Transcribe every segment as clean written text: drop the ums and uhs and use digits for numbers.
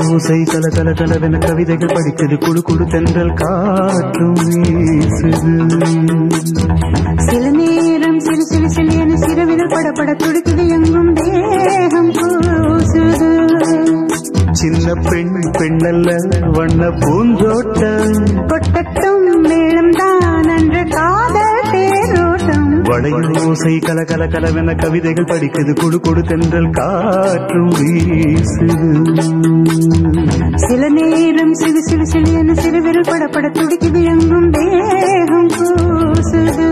ஓசை கல கல கலவென கவிதைகள் படிக்குது குடு குடு தென்றல் காற்றும் வீசுது சில நேரம் சிறு சிறு சிறியன சிறுவிரல் படப்பட துடிக்குது எங்கும் தேகம் கூசுது சின்ன பெண் பெண்ணல்ல வண்ண பூந்தோட்டம் கொட்டட்டும் மேளம் தான் அன்று காதல் தேரோட்டம் வளையோசை கல கல கலவென கவிதைகள் படிக்குது குடு குடு தென்றல் காற்றும் வீசுது சில நேரம் சிறு சிறு சிறியன சிறுவிரல் படப்பட துடிக்குது எங்கும் தேகம் கூசுது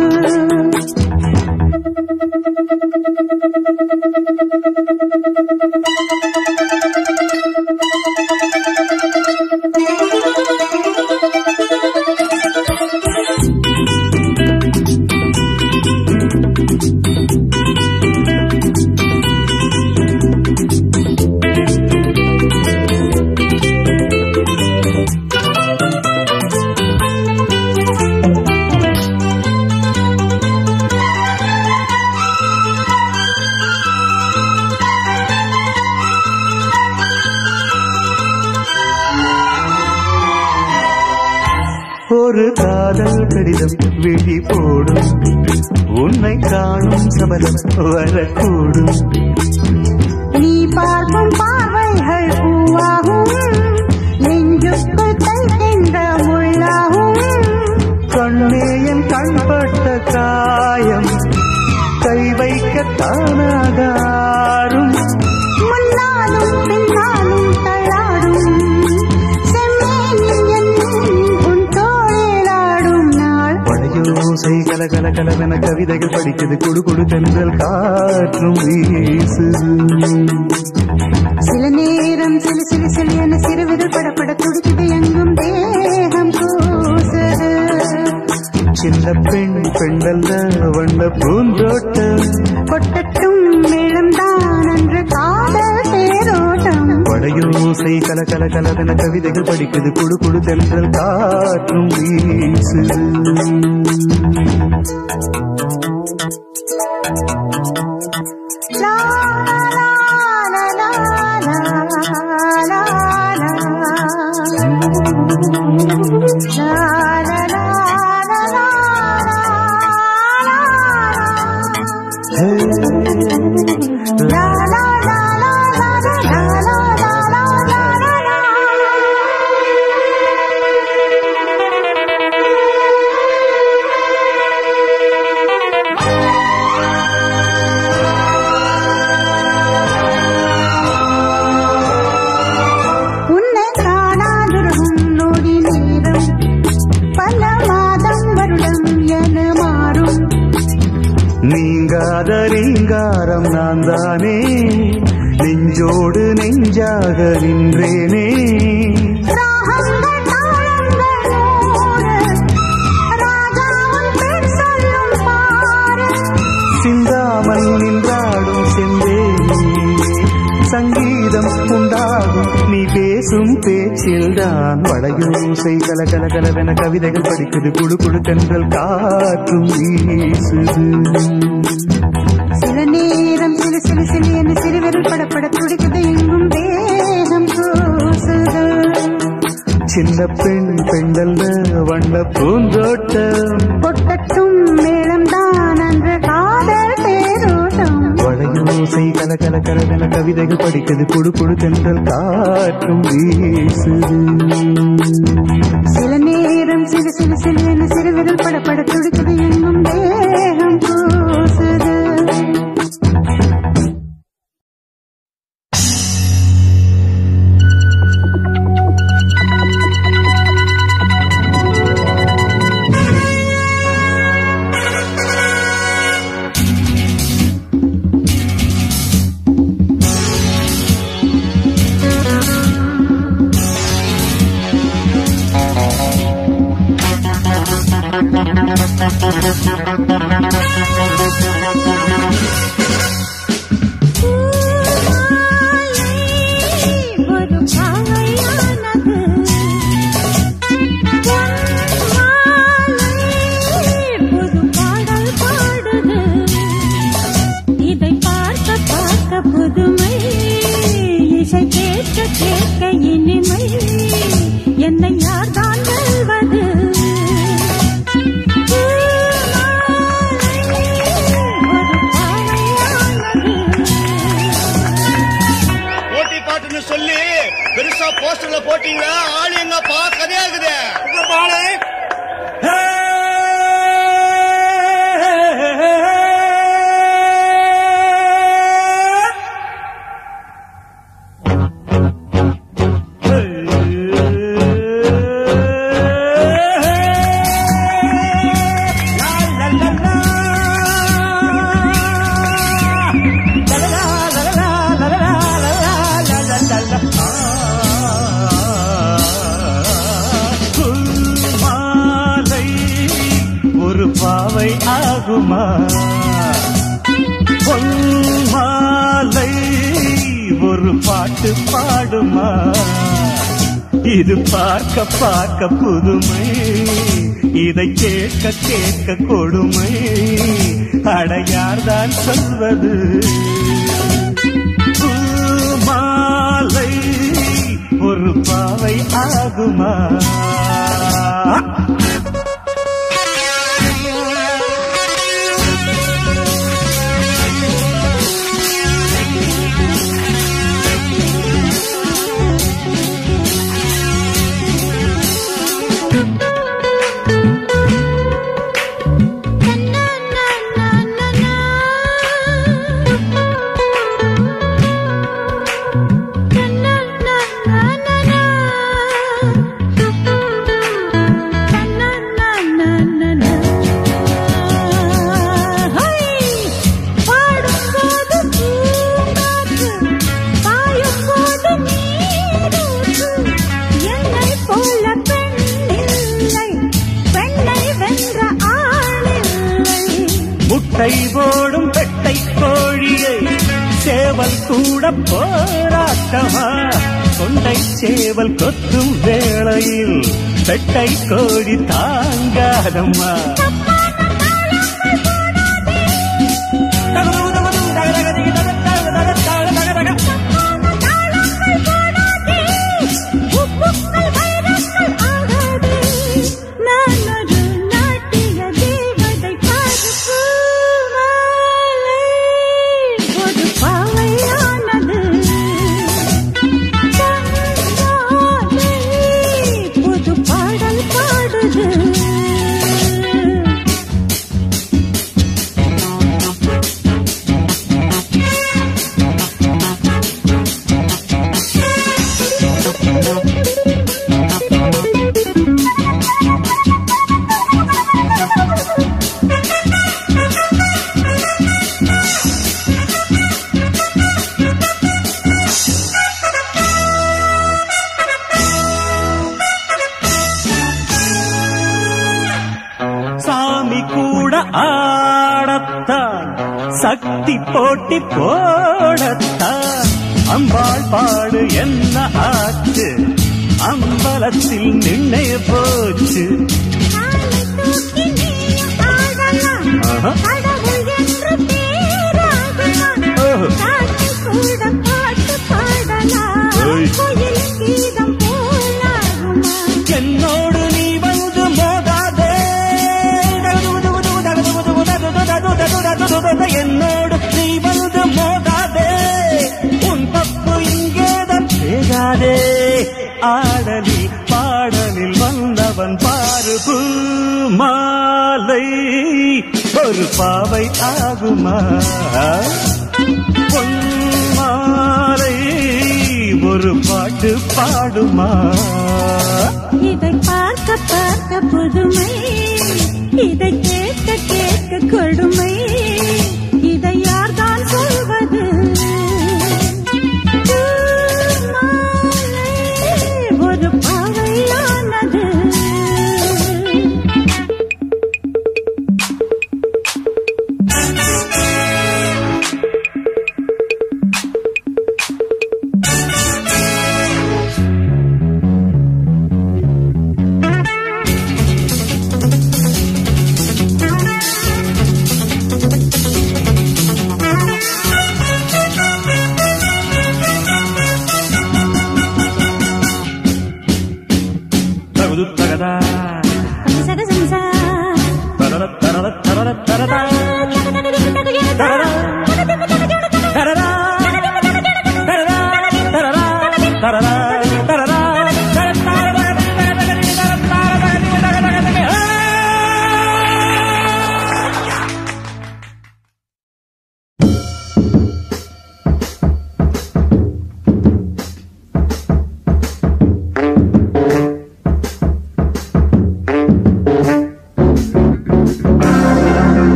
ஒரு காதல் கடிதம் விழி போடும் உன்னை காணும் சபதம் வரக்கூடும் நீ பார்க்கும் பார்வைகள் பூவாகும் நெஞ்சுக்குள் தைக்கின்ற முள்ளாகும் கண்ணேயன் கண்பட்ட காயம் கை வைக்கத்தானாகாரும் முன்னாலும் பின்னாலும் தள்ளாடும் ஓசை கல கல கலவென கவிதைகள் படிக்குது குடு குடு தென்றல் காற்றும் வீசுது சில நேரம் சிறு சிறு சிறியன சிறுவிரல் படப்பட துடிக்குது எங்கும் தேகம் கூசுது சின்ன பெண் பெண்ணல்ல வண்ண பூந்தோட்டம் கொட்டட்டும் மேளம் தான் அன்று காதல் தேரோட்டம் வளையோசை கல கல கலவென கவிதைகள் படிக்குது குடு குடு தென்றல் காற்றும் வீசுது நீங்காத ரீங்காரம் நான் தானே நெஞ்சோடு நெஞ்சாக நின்றேனே சிந்தாமல் நின்றாடும் செந்தேனே சங்கீதம் உண்டாகும் நீ பேசும் பேச்சில்தான் வளையோசை கல கல கலவென கவிதைகள் படிக்குது குடு குடு தென்றல் காற்றும் வீசுது சில நேரம் சிறு சிறு சிறியன சிறுவிரல் படப்பட துடிக்குது எங்கும் தேகம் கூசுது சின்ன பெண் பெண்ணல்ல வண்ண பூந்தோட்டம் கொட்டட்டும் மேளம் தான் அன்று காதல் தேரோட்டம் வளையோசை கல கல கலவென கவிதைகள் படிக்குது குடு குடு தென்றல் காற்றும் வீசுது சில நேரம் சிறு சிறு சிறியன சிறுவிரல் படப்பட துடிக்குது எங்கும் தேகம் கூசுது புதுமை இசை கேட்க கேட்க இனி பாவை ஆகுமா பொன்மாலை ஒரு பாட்டு பாடுமா இது பார்க்க பார்க்க புதுமை இதை கேட்க கேட்க கொடுமை அடையார்தான் சொல்வது பூமாலை ஒரு பாவை ஆகுமா முட்டை போடும் பெட்டை கோழியை சேவல் கூட போராட்டமா கொண்டை சேவல் கொத்தும் வேளையில் பெட்டை கோழி தாங்காதம்மா சாமி கூட ஆடத்தான் சக்தி போட்டி போடத்தான் அம்பாள் பாடு என்ன ஆச்சு அம்பலத்தில் நின்னே போச்சு என்னோடு நீ வந்து மோதாதே என்னோடு நீ வந்து மோதாதே உன் தப்பு இங்கேதான் செய்யாதே ஆடலி பாடலில் வந்தவன் பாரு பூமாலை ஒரு பாவை ஆகுமா பொன்மாலை ஒரு பாட்டு பாடுமா இதை பார்க்க பார்க்க புதுமை இதை கேட்க கேட்க கொடுமை இதை யார்தான் சொல்வது ஒரு பாவையானது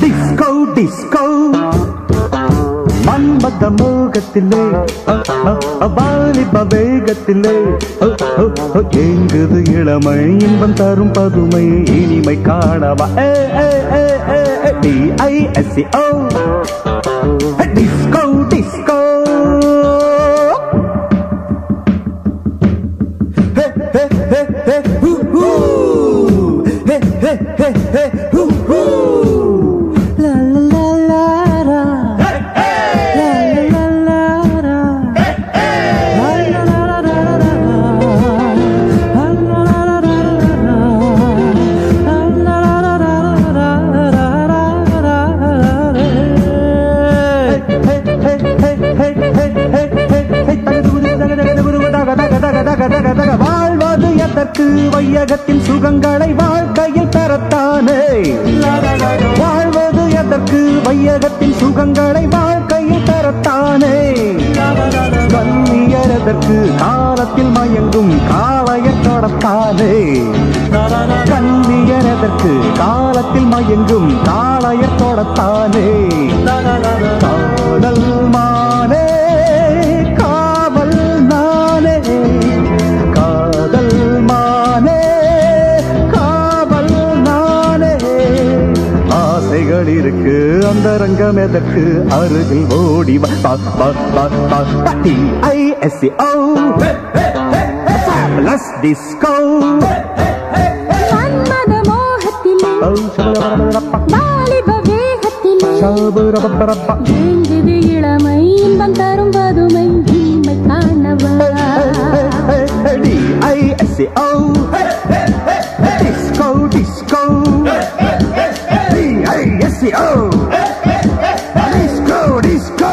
டிஸ்கோ டிஸ்கோ மன்மத மோகத்திலே வாலிப வேகத்திலே எங்குது இளமை இன்பம் தரும் பதுமை இனிமை காணவா DISCO டிஸ்கோ டிஸ்கோ வாழ்வது எதற்கு வையகத்தின் சுகங்களை வாழ்க்கையில் தரத்தானே வாழ்வது எதற்கு வையகத்தின் சுகங்களை வாழ்க்கையில் தரத்தானே கண்ணியர் எதற்கு காலத்தில் மயங்கும் காளையர் தொடத்தானே கண்ணியர் எதற்கு காலத்தில் மயங்கும் காளையர் தொடத்தானே காதல் மானே காவல் நானே காதல் மானே காவல் நானே ஆசைகள் இருக்கு அந்த ரங்கம் எதற்கு அருகில் ஓடி DISCO Fabulous Disco மன்மத மோகத்திலே வாலிப வேகத்திலே எங்குது இளமை இன்பம் தரும் பதுமை இனிமை காணவா DISCO Disco Disco DISCO Disco Disco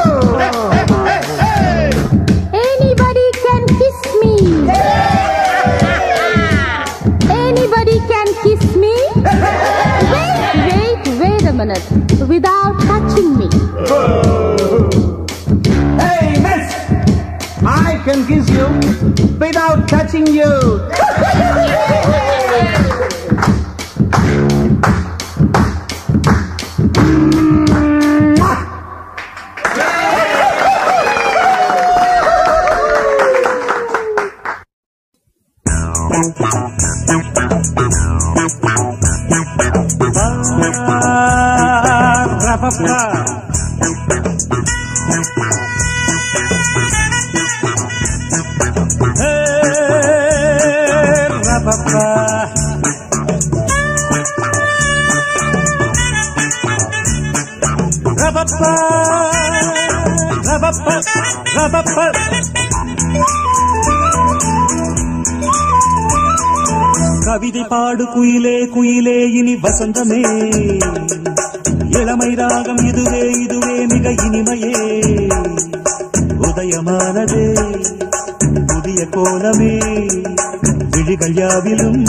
Anybody can kiss me. Anybody can kiss me. Wait a minute. Without touching me. Hey miss, I can kiss you without touching you. கவிதை பாடு குயிலே குயிலே இனி வசந்தமே இளமை ராகம் இதுவே இதுவே மிக இனிமையே உதயமானதே புதிய கோலமே விழிகள் யாவிலும்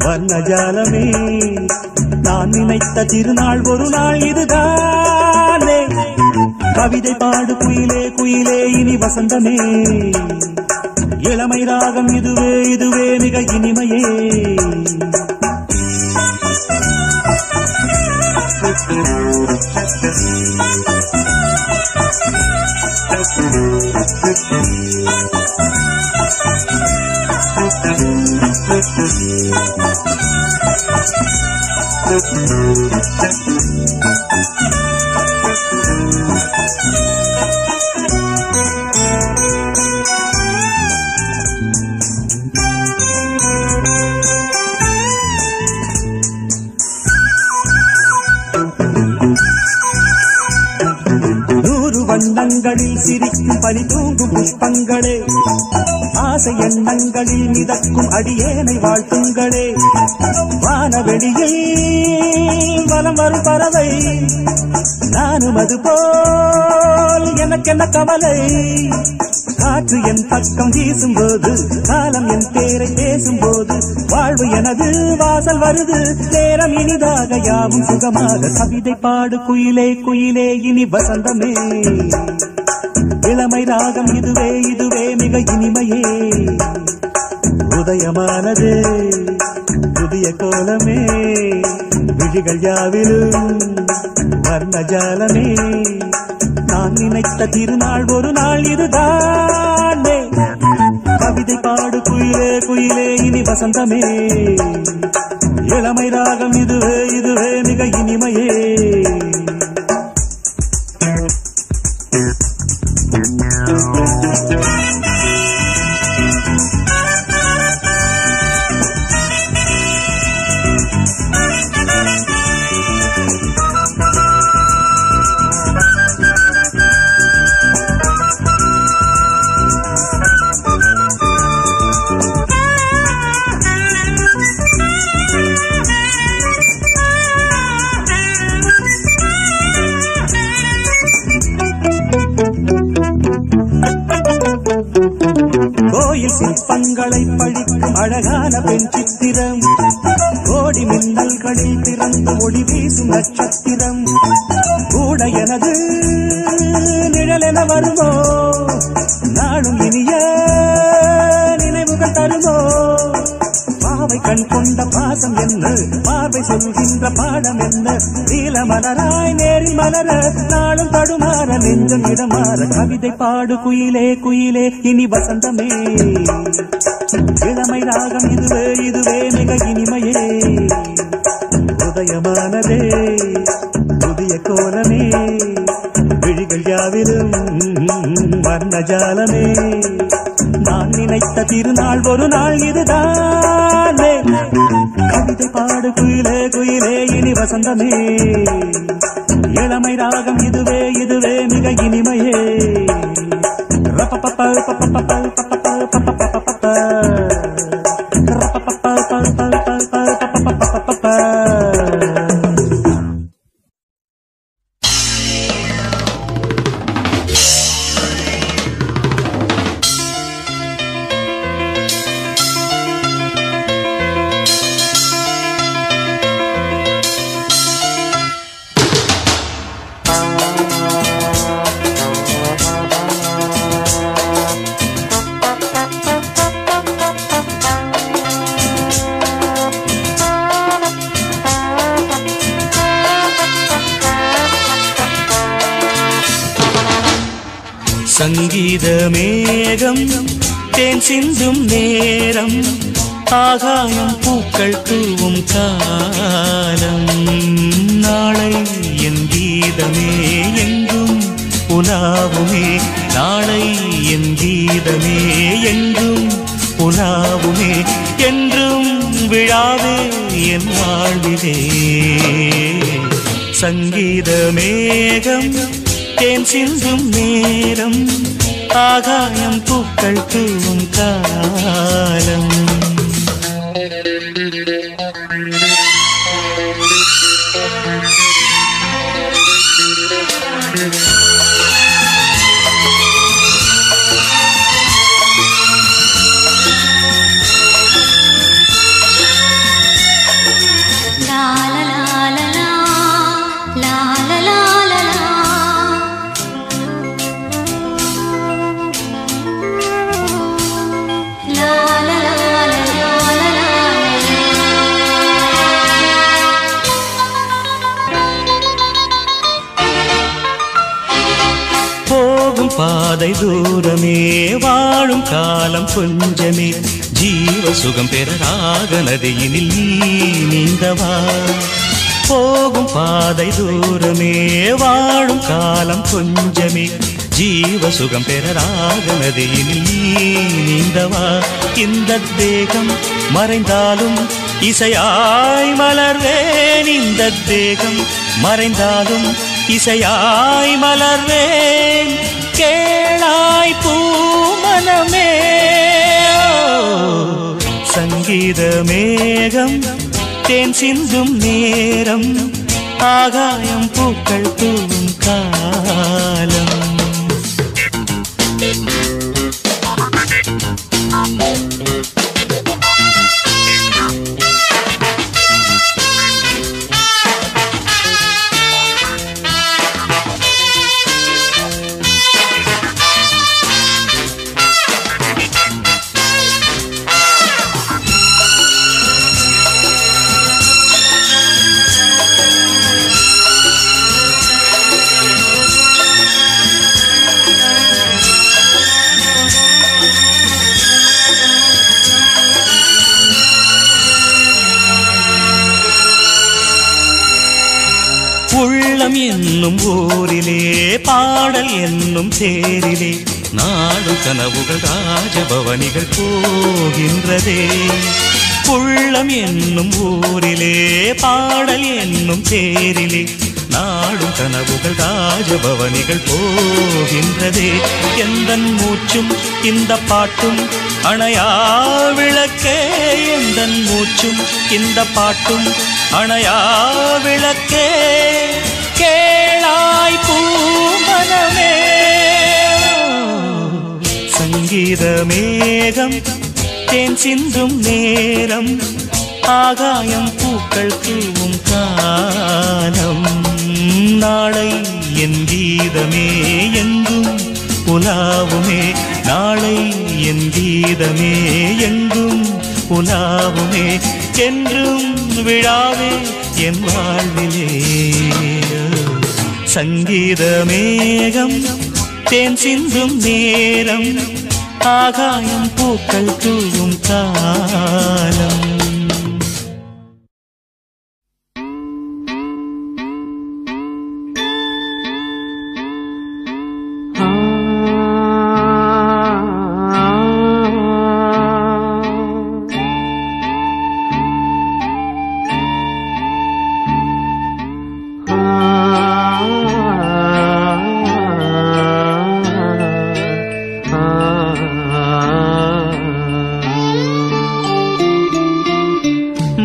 வர்ணஜாலமே நான் நினைத்த திருநாள் ஒரு நாள் இதுதானே கவிதை பாடு குயிலே குயிலே இனி வசந்தமே இளமை ராகம் இதுவே இதுவே மிக இனிமையே வண்ணங்களில் சிரிக்கும் பனி தூங்கும் புஷ்பங்களே ஆசை எண்ணங்களில் மிதக்கும் அடியேனை வாழ்த்துங்களே வானவெளியில் வலம் வரும் பறவை நானும் அது போல் எனக்கென்ன கவலை காற்று என் பக்கம் வீசும்போது காலம் என் பேரை பேசும்போது வாழ்வு எனது வாசல் வருது நேரம் இனிதாக யாவும் சுகமாக கவிதை பாடு குயிலே குயிலே இனி வசந்தமே இளமை ராகம் இதுவே இதுவே மிக இனிமையே உதயமானது புதிய கோலமே விழிகள் யாவிலும் வர்ணஜாலமே நான் நினைத்த திருநாள் ஒரு நாள் இதுதானே கவிதை பாடு குயிலே குயிலே இனி வசந்தமே இளமை ராகம் இதுவே இதுவே மிக இனிமையே கோயில் சிற்பங்களை பழிக்கும் அழகான பெண் சித்திரம் கோடி மின்னல்களில் திறந்து ஒளி வீசும் நட்சத்திரம் கூட எனது நிழலென வருமோ நாடும் இனிய நினைவுகள் தருமோ பாவை கண் கொண்ட பாசம் என்ன பார்வை சொல்கின்ற பாடம் என்ன நீல மலராய் நேரில் மலர நாளும் தடுமாற நெஞ்சம் இடமாற கவிதை பாடு குயிலே குயிலே இனி வசந்தமே இளமை ராகம் இதுவே இதுவே மிக இனிமையே உதயமானதே புதிய கோலமே விழிகள் யாவிலும் வர்ணஜாலமே நான் நினைத்த திருநாள் ஒரு நாள் இதுதானே கவிதை பாடு குயிலே குயிலே இனி வசந்தமே இளமை ராகம் இதுவே இதுவே மிக இனிமையே சங்கீத மேகம் தேன் சிந்தும் நேரம் ஆகாயம் பூக்கள் தூவும் காலம் நாளை என் கீதமே எங்கும் உலாவுமே நாளை என் கீதமே எங்கும் உலாவுமே என்றும் விழாவே என் வாழ்விலே சங்கீத மேகம் தேன் சிந்தும் நேரம் ஆகாயம் பூக்கள் தூவும் காலம் பாதை தூரமே வாழும் காலம் கொஞ்சமே ஜீவ சுகம் பெற ராக நதியினில் நீந்தவா போகும் பாதை தூரமே வாழும் காலம் கொஞ்சமே ஜீவ சுகம் பெற ராக நதியினில் நீந்தவா இந்த தேகம் மறைந்தாலும் இசையாய் மலர்வேன் இந்த தேகம் மறைந்தாலும் இசையாய் மலர்வேன் கேளாய் பூமனமே சங்கீத மேகம் தேன் சிந்தும் நேரம் ஆகாயம் பூக்கள் தூவும் காலம் உள்ளம் என்னும் ஊரிலே பாடல் என்னும் தேரிலே நாடும் கனவுகள் ராஜபவனிகள் போகின்றதே. உள்ளம் என்னும் ஊரிலே பாடல் என்னும் தேரிலே நாடும் கனவுகள் ராஜபவனிகள் போகின்றதே. எந்தன் மூச்சும் இந்த பாட்டும் அணையா விளக்கே, எந்தன் மூச்சும் இந்த பாட்டும் அணையா விளக்கே. கேளாய் பூமனமே சங்கீத மேகம் தேன் சிந்தும் நேரம், ஆகாயம் பூக்கள் தூவும் காலம். நாளை என் கீதமே எங்கும் உலாவுமே, நாளை என் கீதமே எங்கும் உலாவுமே. என்றும் விழாவே என் வாழ்விலே. சங்கீத மேகம் தேன் சிந்தும் நேரம், ஆகாயம் பூக்கள் தூவும் காலம்.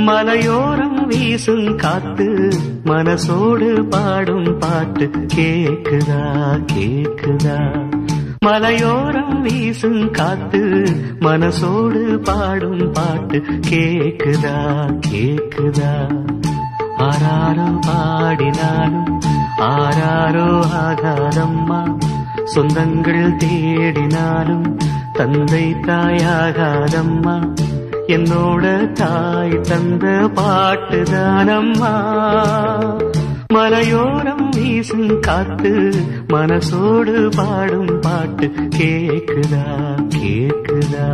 மலையோரம் வீசும் காத்து மனசோடு பாடும் பாட்டு கேக்குதா கேக்குதா. மலையோரம் வீசும் காத்து மனசோடு பாடும் பாட்டு கேக்குதா கேக்குதா. ஆராரோ பாடினாலும் ஆராரோ ஆகாதம்மா, சொந்தங்கள் தேடினாலும் தந்தை தாயாகாதம்மா. என்னோட தாய் தந்த பாட்டுதானம்மா. மலையோரம் வீசும் காத்து மனசோடு பாடும் பாட்டு கேக்குதா கேக்குதா.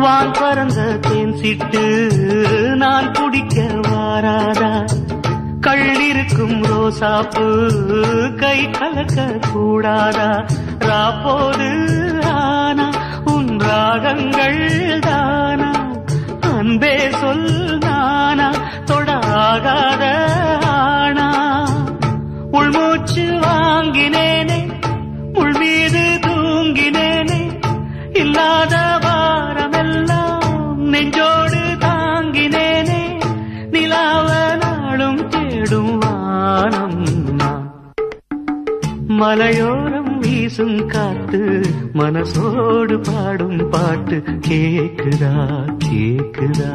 வான் பறந்த தேன் சிட்டு நான் குடிக்க வாராதா. கள்ளிருக்கும் ரோசாப்பு கை கலக்க கூடாதா. ராப்போது ஆனா உன் ராகங்கள் தானா, அன்பே சொல் நானா தொடாகாத ஆனா. உள்மூச்சு வாங்கினேனே உள் மீது தூங்கினேனே, இல்லாத வாரமெல்லாம் நெஞ்சோடு தாங்கினேனே. நிலாவ நாளும் தேடும் வானம் நான். மலையோரம் வீசும் காத்து மனசோடு பாடும் பாட்டு கேக்குதா கேக்குதா.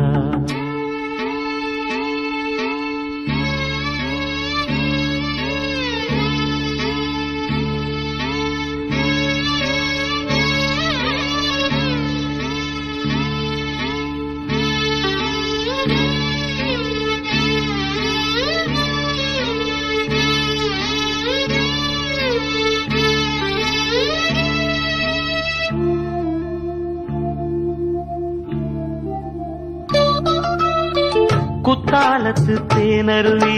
குத்தாலத்து தேனருவி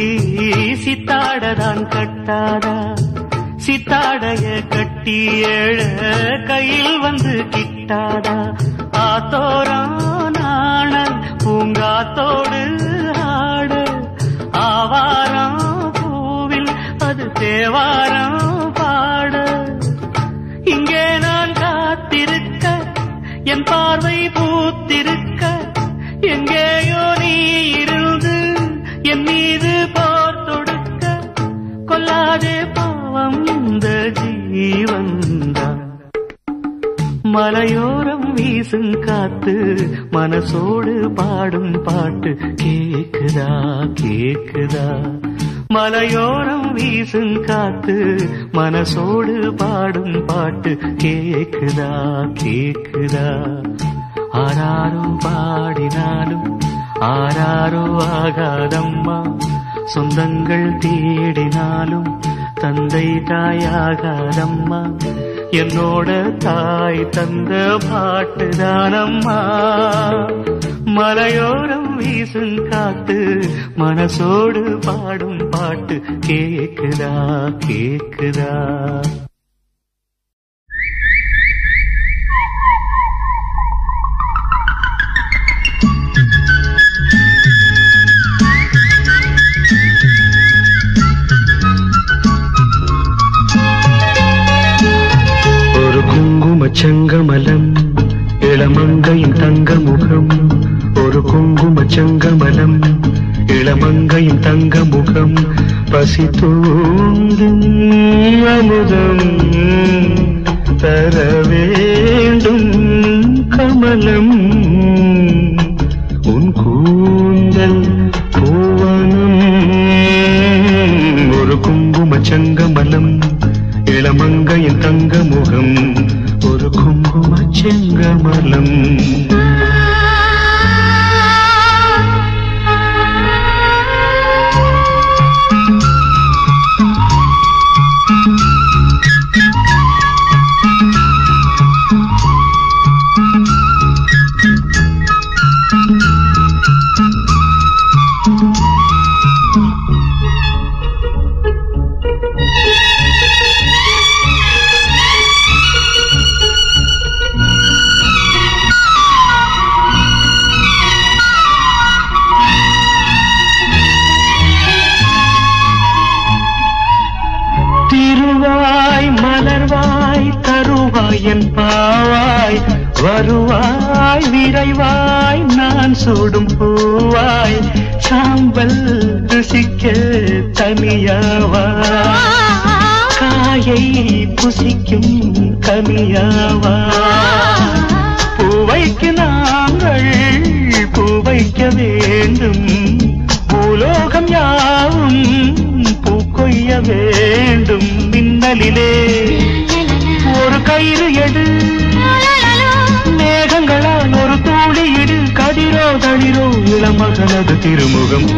சித்தாடதான் கட்டாதா. சித்தாடைய கட்டி ஏழ கையில் வந்து கிட்டாதா. ஆத்தோரான பூங்காத்தோடு ஆட, ஆவாரம் பூவில் அது தேவாரம் பாட. இங்கே நான் காத்திருக்க என் பார்வை பூத்திருக்க, எங்கேயோ நீ இருந்து என் மீது போர் தொடுக்க. கொல்லாதே பாவம் இந்த ஜீவன்தான். மலையோரம் வீசும் காத்து மனசோடு பாடும் பாட்டு கேக்குதா கேக்குதா. மலையோரம் வீசும் காத்து மனசோடு பாடும் பாட்டு கேக்குதா கேக்குதா. ஆராரோ பாடினாலும் ஆராரோ ஆகாதம்மா, சொந்தங்கள் தேடினாலும் தந்தை தாயாகாதம்மா. என்னோட தாய் தந்த பாட்டுதானம்மா. மலையோரம் வீசும் காத்து மனசோடு பாடும் பாட்டு கேக்குதா கேக்குதா. செங்கமலம் இளமங்கையின் தங்க முகம், ஒரு குங்கும செங்கமலம் இளமங்கையின் தங்க முகம். பசி தூண்டும் அமுதம் தர வேண்டும் கமலம், உன் கூந்தல் பூவனம். ஒரு குங்கும செங்கமலம் இளமங்கையின் தங்க முகம், ஒரு குங்கும செங்கமலம். என் பாவாய் வருவாய் விரைவாய், நான் சூடும் பூவாய் சாம்பல் ருசிக்க தனியாவா, காயை புசிக்கும் கனியாவா. பூவைக்கு நாங்கள் பூவைக்க வேண்டும், பூலோகம் யாவும் பூக்கொய்ய வேண்டும். மின்னலிலே ஒரு கயிறு எடு, மேகங்களால் ஒரு தூளி இடு, கதிரோ தளிரோ இளமகனது திருமுகம்.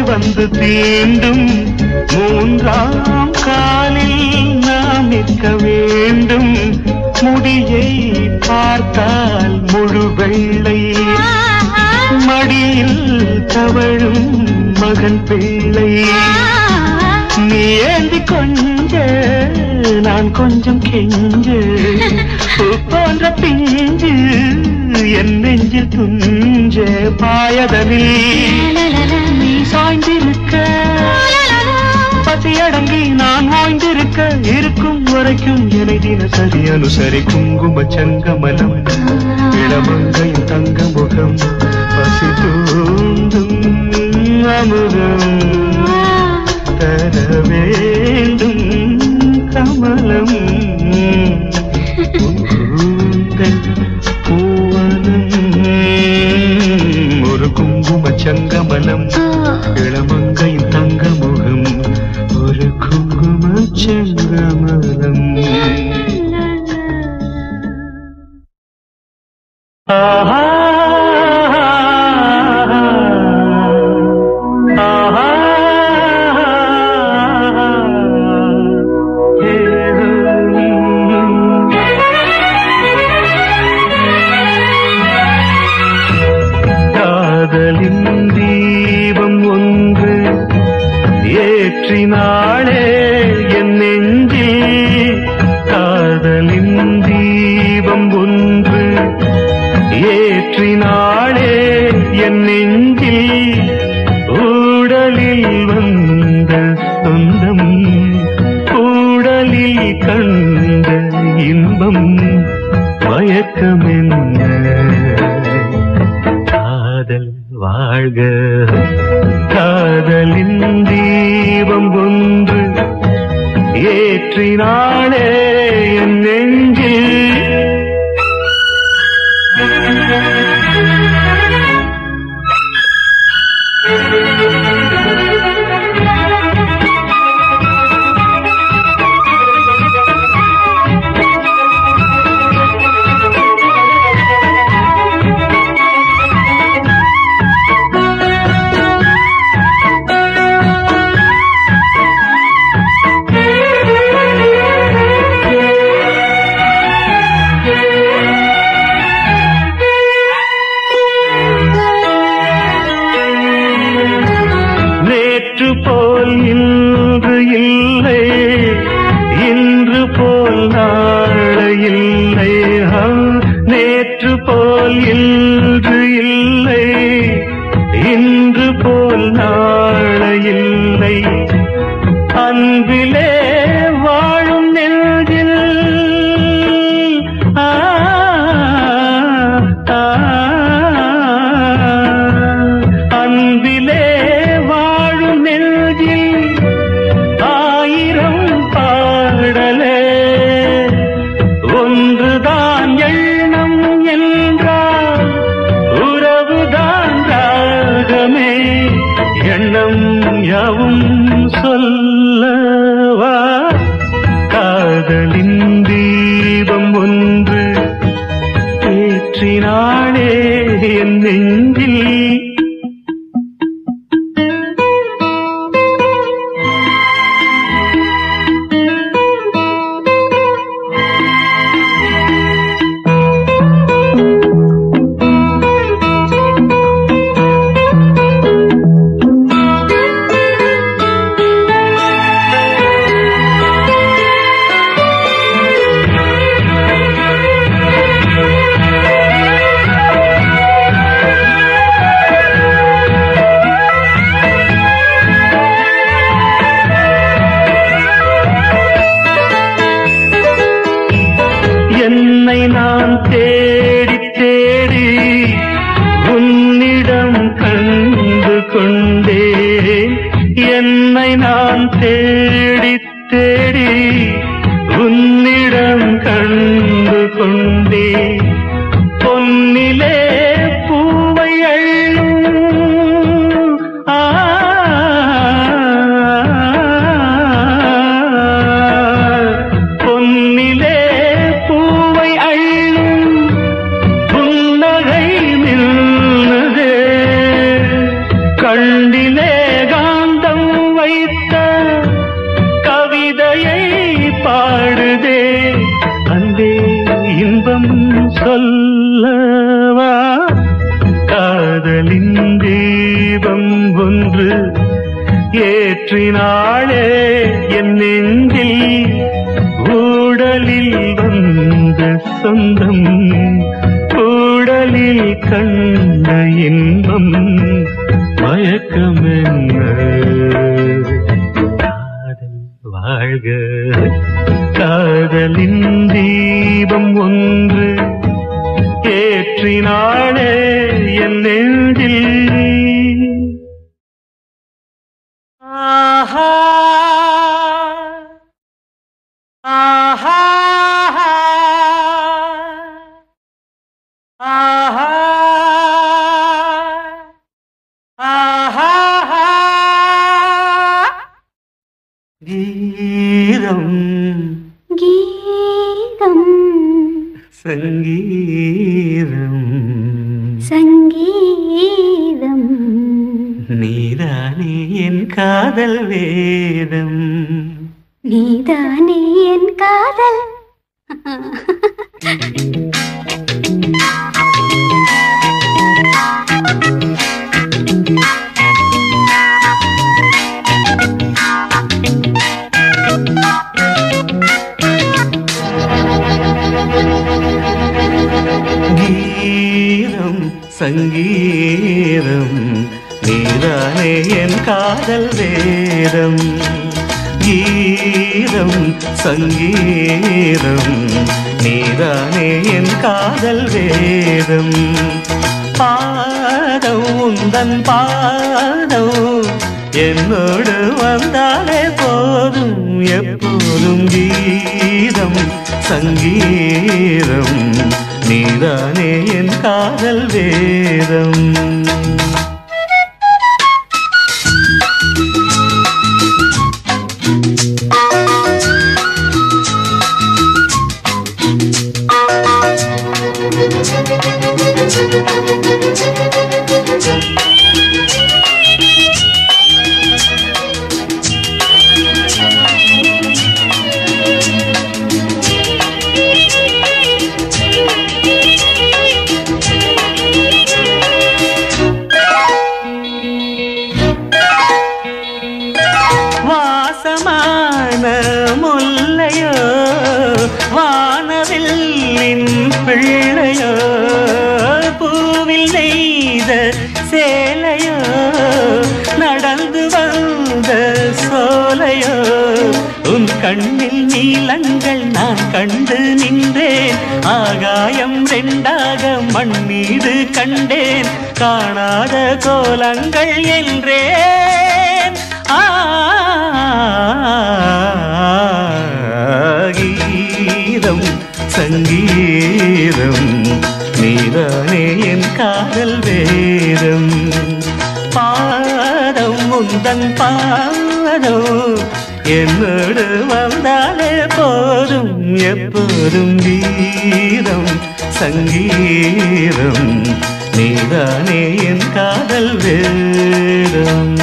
வந்து தீண்டும் மூன்றாம் காலில் நாம் நிற்க வேண்டும். முடியை பார்த்தால் முழு வெள்ளை, மடியில் தவழும் மகன் பிள்ளை. நீ ஏந்தி கொஞ்ச நான் கொஞ்சம் கெஞ்ச, போன்ற பிஞ்சு என் நெஞ்சில் துஞ்ச. பாயதனில் நீ சாய்ந்திருக்க, பசியடங்கி நான் ஓய்ந்திருக்க, இருக்கும் வரைக்கும் என்னை தினசரி அனுசரி. குங்கும செங்கமலம் இளமங்கையின் தங்க முகம், பசி தூண்டும் அமுதம் தர வேண்டும் கமலம். பூவனம் ஒரு குங்கும செங்கமலம் இளமங்கையின் தங்க முகம், ஒரு குங்கும செங்கமலம். ஆஹா கண்ட இன்பம் மயக்கம் என்ன காதல் வாழ்க காதலின் தீபம் ஒன்று ஏற்றினாளே என் நெஞ்சில் சங்கீதம் நீதானே என் காதல் வேதம் கீதம் கீதம் சங்கீதம் நீதானே என் காதல் வேதம். பாதம் உந்தன் பாதம் என்னோடு வந்தாலே போதும் எப்போதும் கீதம் சங்கீதம் நீதானே என் காதல் வேதம். வாசமான முல்லையோ வானவில்லின் பிள்ளையோ பூவில் நெய்த சேலையோ நடந்து வந்த சோலையோ உன் கண்ணில் நீலங்கள் நான் கண்டு நின்றேன். ஆகாயம் ரெண்டாக மண் மீது கண்டேன் காணாத கோலங்கள் என்றேன். கீதம் சங்கீதம் நீதானே என் காதல் வேதம். பாதம் உந்தன் பாதம் என்னோடு வந்தாலே போதும் எப்போதும் கீதம் சங்கீதம் நீதானே என் காதல் வேதம்.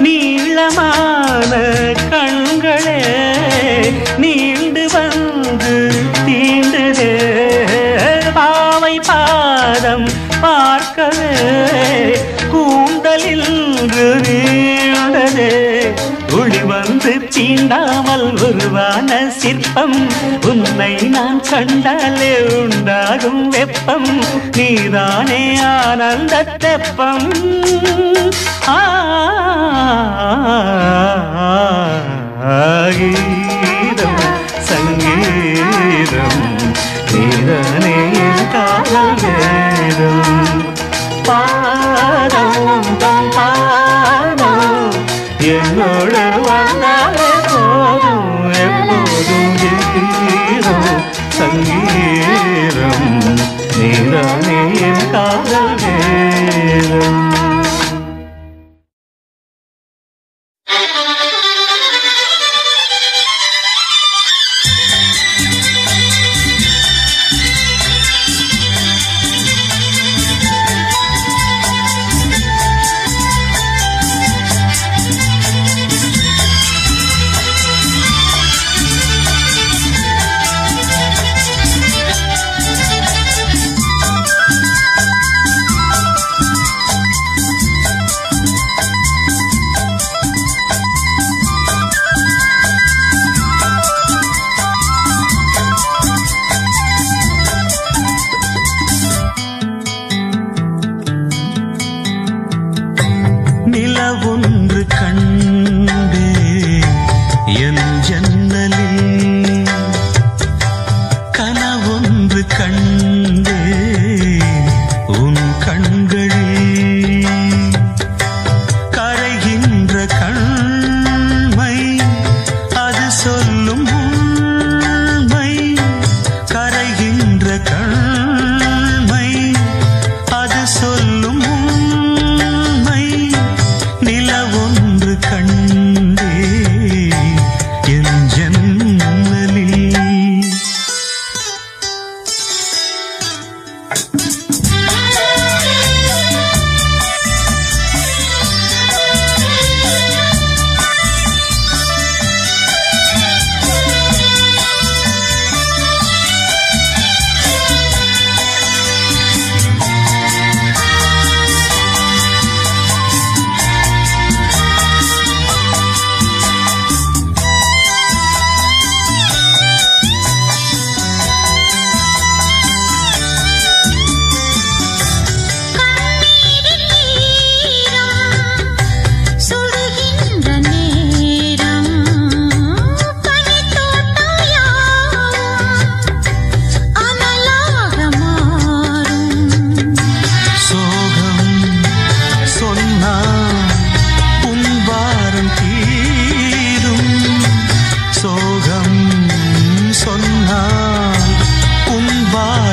நீளமான கண்களே நீண்டு வந்து தீண்டுதே பாவை பாதம் பார்க்கவே கூந்தலில் நீண்டதே ஒளி வந்து தீண்டாமல் உருவான சிற்பம் உன்னை நான் கண்டாலே உண்டாகும் வெப்பம் நீதானே ஆனந்த தெப்பம். கீதம் சங்கீதம் நீதானே என் காதல் வேதம். பாதம் தம் பாதம் என்னோடு வந்தாலே போதும் எப்போதும் கீதம் சங்கீதம் நீதானே என் காதல் வேதம்.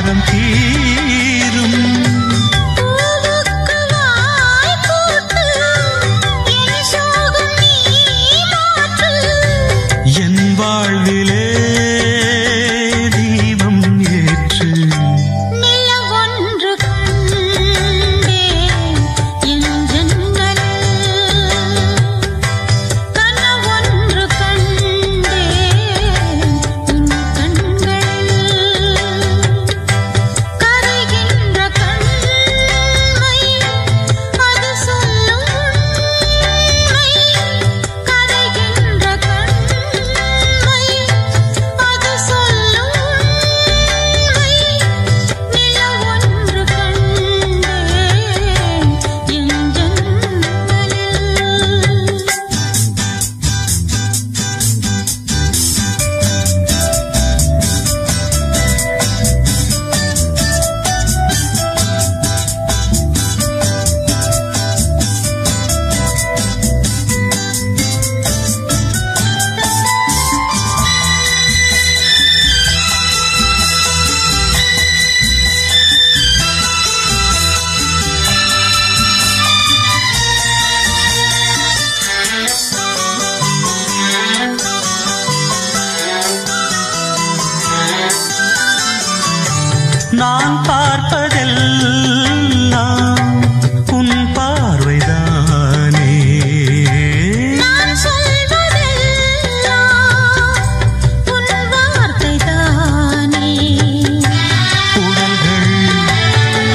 பாரம் தீரும். என் வாழ்விலே தீபம் ஏற்று நான் பார்ப்பதெல்லாம் உன் பார்வைதானே. நான் சொல்வதெல்லாம் உன் வார்த்தைதானே. உடல்கள்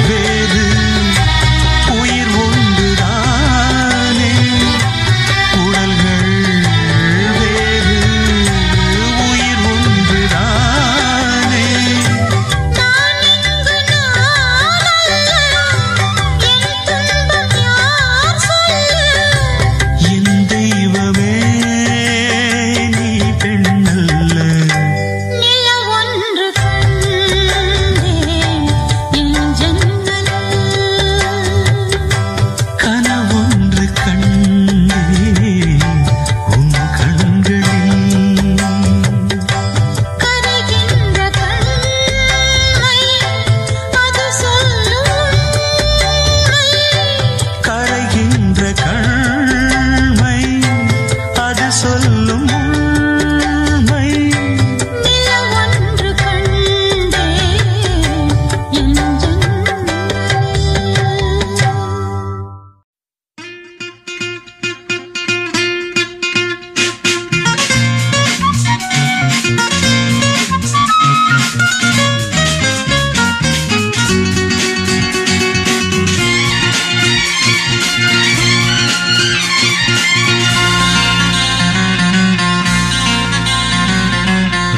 வேறு உயிர் ஒன்றுதானே. உடல்கள் வேறு உயிர் ஒன்றுதானே. என் தெய்வமே நீ பெண்ணல்ல. நிலவொன்று கண்டேன் என் ஜன்னலில். கனவொன்று கண்டேன் உன் கண்களில். கரைகின்ற கண்மை அது சொல்லும் உண்மை. கரைகின்ற கண்மை அது சொல்லும் உண்மை. நிலவொன்று கண்டேன் என் ஜன்னலில்.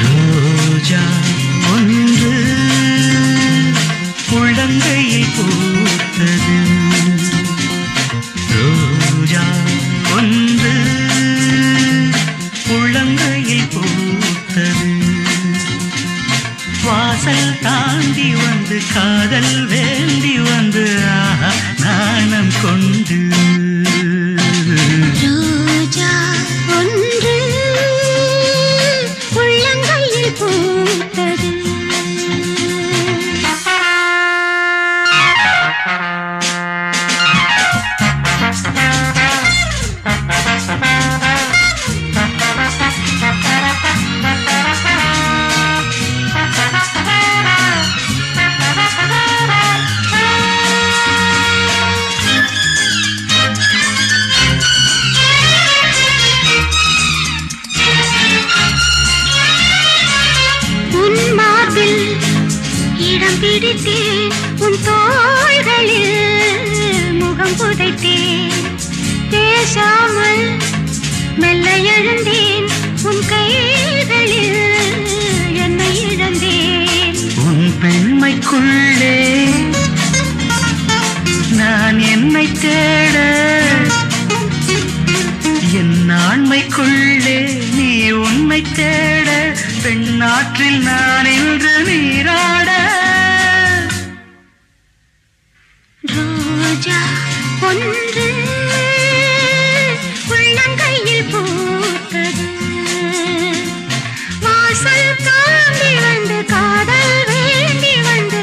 ரோஜா ஒன்று உள்ளங்கையில் பூத்தது. ரோஜா ஒன்று உள்ளங்கையில் பூத்தது. வாசல் தாண்டி வந்து காதல் வேண்டி வந்து ஆஹா நாணம் கொண்டு. ரோஜா ஒன்று உள்ளங்கையில் பூத்தது. உன் மார்பில் இடம் பிடித்தேன், உன் தோள்களில் முகம் புதைத்தேன். பேசாமல் மெல்ல எழுந்தேன், உன் கைகளில் என்னை இழந்தேன். உன் பெண்மைக்குள்ளே நான் என்னை தேட, என் ஆண்மைக்குள்ளே நீ உண்மை தேட. பெண்ணாற்றில் நான் இன்று நீராட. ரோஜா ஒன்று உள்ளங்கையில் பூத்தது. வாசல் தாண்டி வந்து காதல் வேண்டி வந்து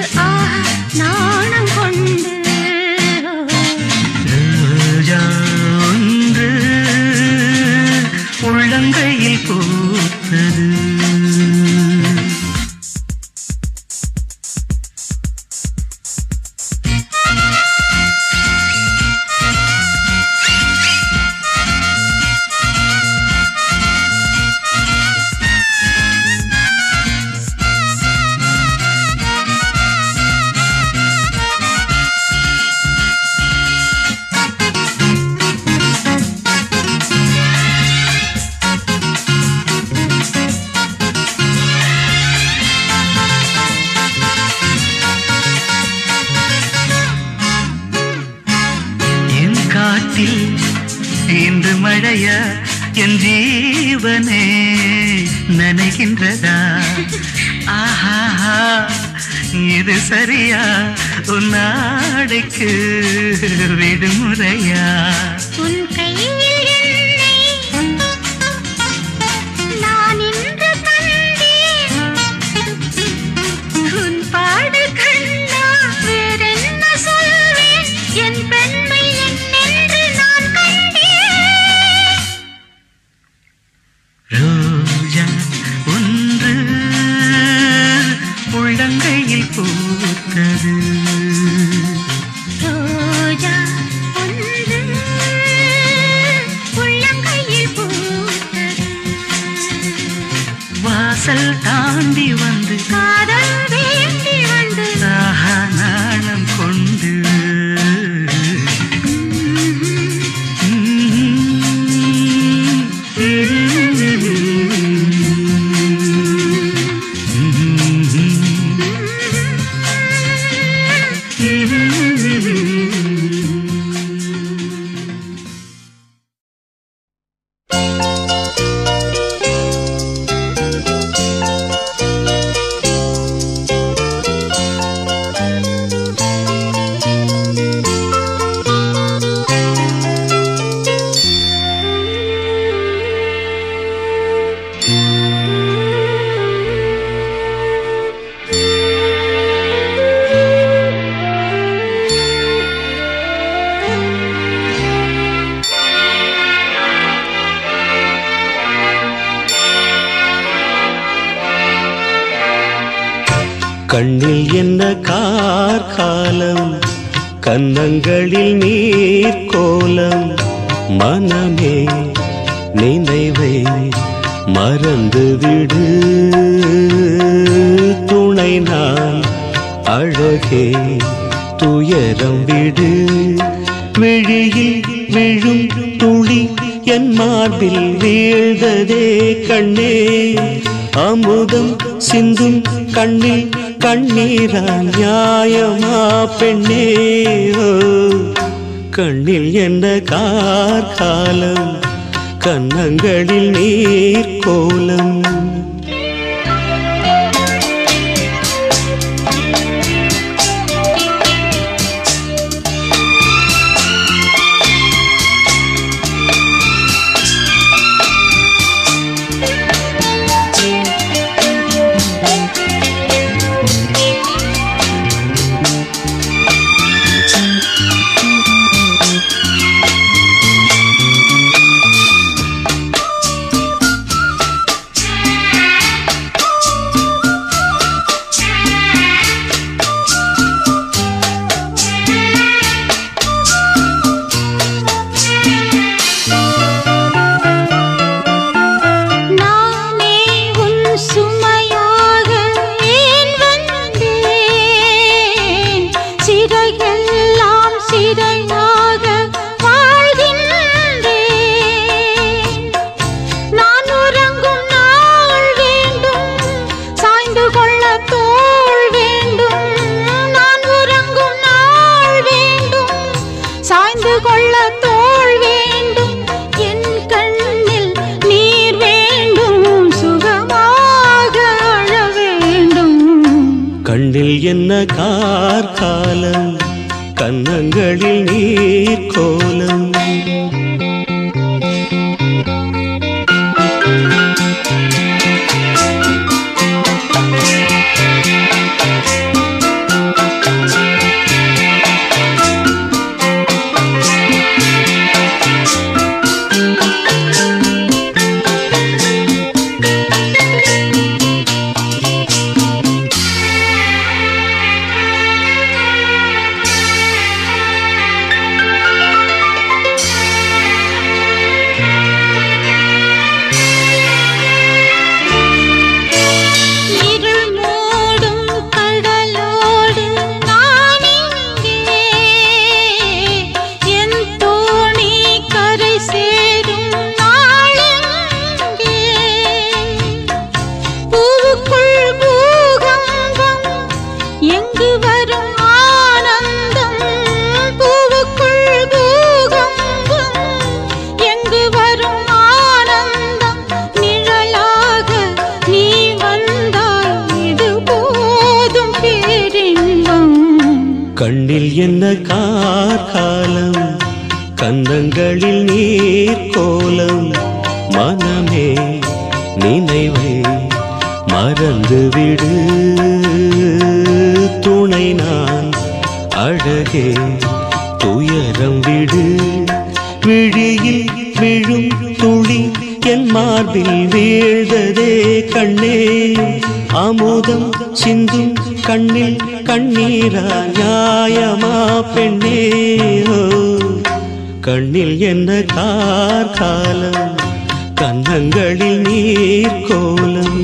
வானத்தில் இன்று மழையா என் ஜீவனே நனைகின்றதா? ஆஹா, இது சரியா? உன் நாடைக்கு விடுமுறையா? உன் கையில் என்னை நான் இன்று கண்டேன். உன் பாடு கண்ணா வேறென்ன சொல்வேன்? என் பெண்மை என்னென்று நான் கண்டேன். ரோஜா ஒன்று உள்ளங்கையில் பூத்தது. ரோஜா ஒன்று உள்ளங்கையில் பூத்தது. வாசல் தாண்டி வந்து காதல் வேண்டி வந்து ஆஹா நாணம் கொண்டு கண்ணில் என்ன கார்காலம், கன்னங்களில் நீர் கோலம். மனமே நினைவை மறந்துவிடு, துணை நான் அழகே துயரம் விடு. விழியில் விழும் துளி என் மார்பில் வீழ்ந்ததே கண்ணே. அமுதம் சிந்தும் கண்ணில் கண்ணீரா நியாயமா பெண்ணே? கண்ணில் என்ன கார்காலம், கன்னங்களில் நீர் கோலம். என்ன கார்காலம், கன்னங்களில் நீர் கோலம். கண்ணில் என்ன கார்காலம், கன்னங்களில் நீர் கோலம், மனமே நினைவை மறந்துவிடு, துணை நான் அழகே துயரம் விடு, விழியில் விழும் துளி என் மார்பில் வீழ்ந்ததே கண்ணே, அமுதம் சிந்தும் கண்ணில் கண்ணீரா நியாயமா பெண்ணே, கண்ணில் என்ன கார்காலம், கன்னங்களில் நீர் கோலம்.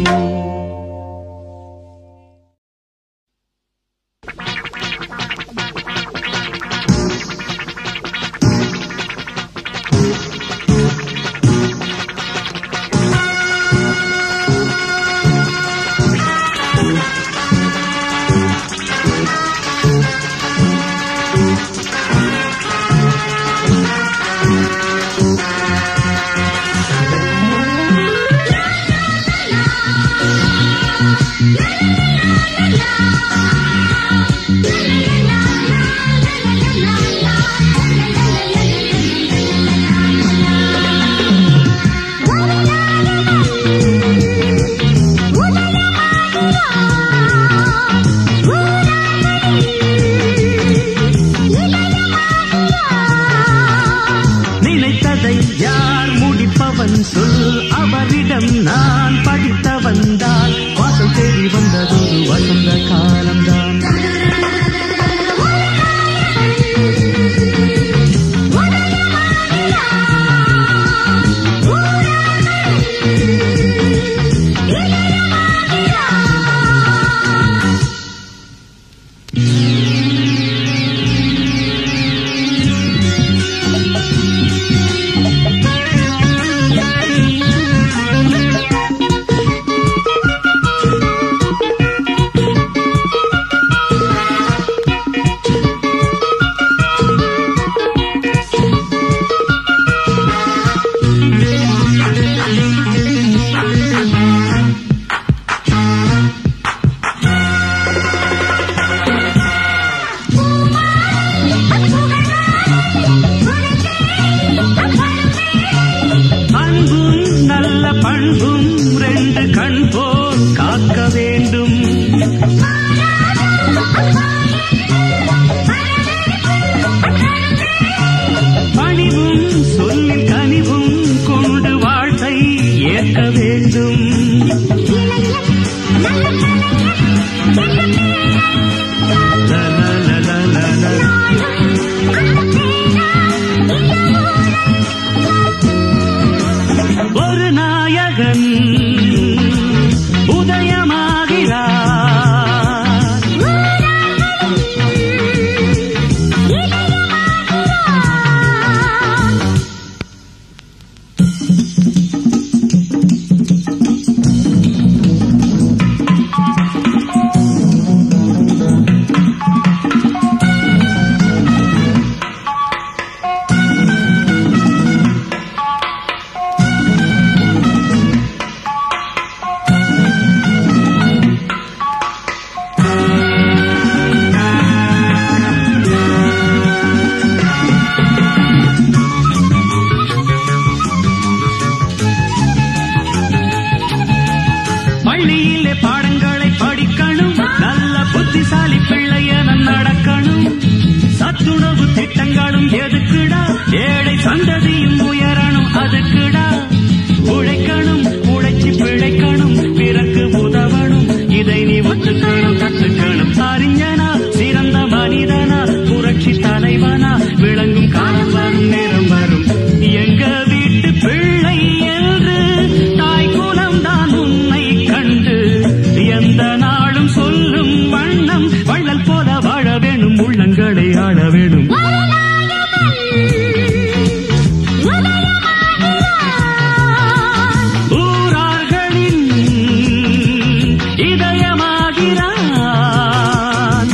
இதயமாகிறான்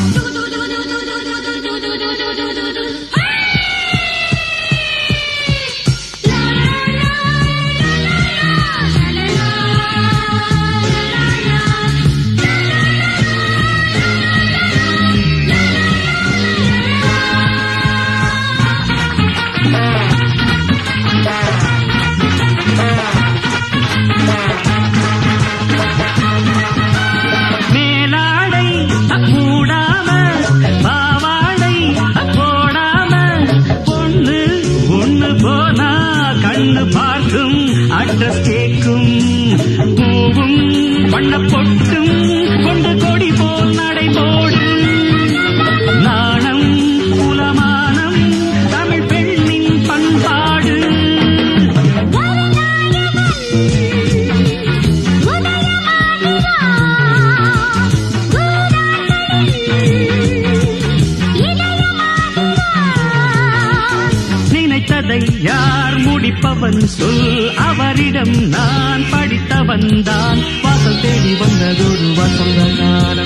கதை யார் முடிப்பவன் சொல், அவரிடம் நான் படித்தவன் தான். வாசல் தேடி வந்ததொரு வசந்ததான்.